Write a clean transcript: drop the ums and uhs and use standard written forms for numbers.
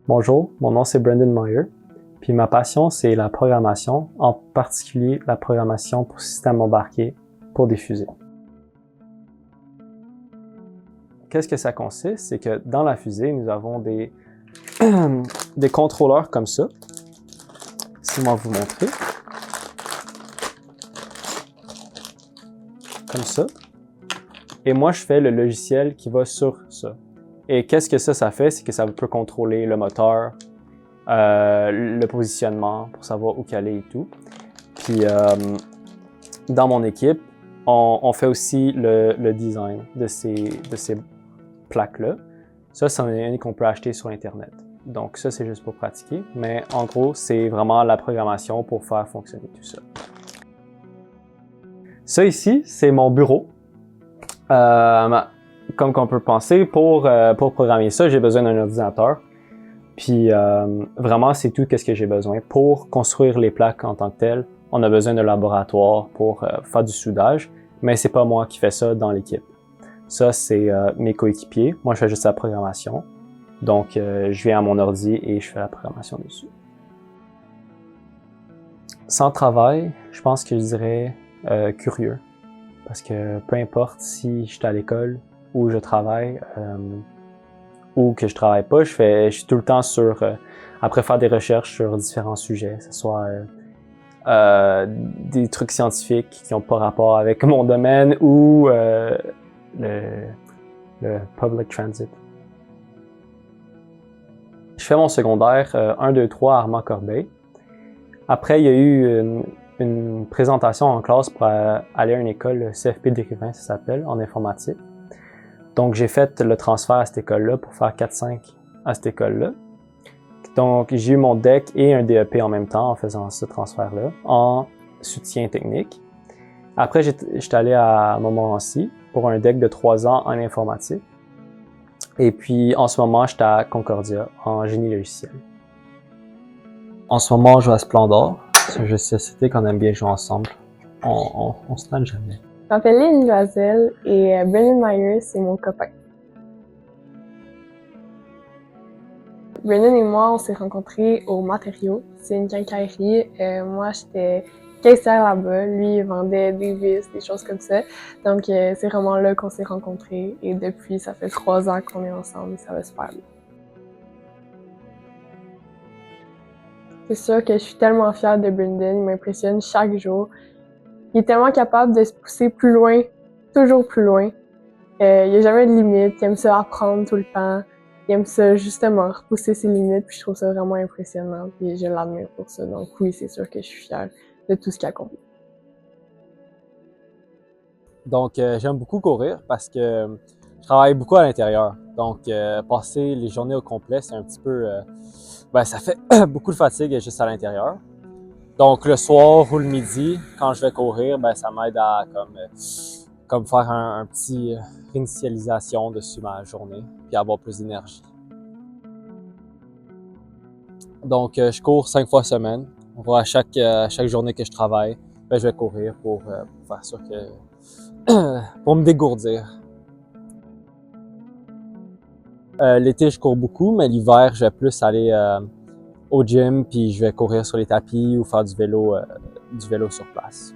Bonjour, mon nom c'est Brendan Meyer, puis ma passion c'est la programmation, en particulier la programmation pour système embarqué pour des fusées. Qu'est-ce que ça consiste? C'est que dans la fusée, nous avons des contrôleurs comme ça. Laissez-moi vous montrer. Comme ça. Et moi, je fais le logiciel qui va sur ça. Et qu'est-ce que ça fait? C'est que ça peut contrôler le moteur, le positionnement pour savoir où caler et tout. Puis, dans mon équipe, on fait aussi le design de ces plaques-là. Ça, c'en est une qu'on peut acheter sur Internet. Donc ça, c'est juste pour pratiquer. Mais en gros, c'est vraiment la programmation pour faire fonctionner tout ça. Ça ici, c'est mon bureau. Comme qu'on peut penser, pour programmer ça, j'ai besoin d'un ordinateur. Puis vraiment, c'est tout ce que j'ai besoin. Pour construire les plaques en tant que telles, on a besoin d'un laboratoire pour faire du soudage, mais c'est pas moi qui fais ça dans l'équipe. Ça, c'est mes coéquipiers. Moi, je fais juste la programmation. Donc, je viens à mon ordi et je fais la programmation dessus. Sans travail, je pense que je dirais curieux. Parce que peu importe si je suis à l'école ou je travaille ou que je travaille pas, je suis tout le temps après faire des recherches sur différents sujets, que ce soit des trucs scientifiques qui n'ont pas rapport avec mon domaine ou le public transit. Je fais mon secondaire 1, 2, 3 à Armand-Corbeil. Après, il y a eu une présentation en classe pour aller à une école CFP d'Écrivain, ça s'appelle, en informatique. Donc, j'ai fait le transfert à cette école-là pour faire 4-5 à cette école-là. Donc, j'ai eu mon DEC et un DEP en même temps en faisant ce transfert-là, en soutien technique. Après, j'étais allé à Montmorency pour un DEC de 3 ans en informatique. Et puis, en ce moment, j'étais à Concordia en génie logiciel. En ce moment, je joue à Splendor. C'est un jeu de société qu'on aime bien jouer ensemble. On se tanne jamais. Je m'appelle Léline Loisel et Brendan Meyer, c'est mon copain. Brendan et moi, on s'est rencontrés au Matériaux. C'est une quincaillerie. Moi, j'étais caissière là-bas. Lui, il vendait des vis, des choses comme ça. Donc, c'est vraiment là qu'on s'est rencontrés. Et depuis, ça fait 3 ans qu'on est ensemble. Ça va super bien. C'est sûr que je suis tellement fière de Brendan. Il m'impressionne chaque jour. Il est tellement capable de se pousser plus loin, toujours plus loin. Il n'y a jamais de limite. Il aime ça apprendre tout le temps. Il aime ça justement repousser ses limites. Puis je trouve ça vraiment impressionnant. Puis je l'admire pour ça. Donc oui, c'est sûr que je suis fière de tout ce qu'il accomplit. Donc j'aime beaucoup courir parce que je travaille beaucoup à l'intérieur. Donc passer les journées au complet, c'est un petit peu... ça fait beaucoup de fatigue juste à l'intérieur. Donc le soir ou le midi, quand je vais courir, ça m'aide à comme faire un petit réinitialisation dessus ma journée, puis avoir plus d'énergie. Donc je cours 5 fois semaine. À chaque journée que je travaille, je vais courir pour faire sûr que pour me dégourdir. L'été, je cours beaucoup, mais l'hiver, je vais plus aller au gym, puis je vais courir sur les tapis ou faire du vélo sur place.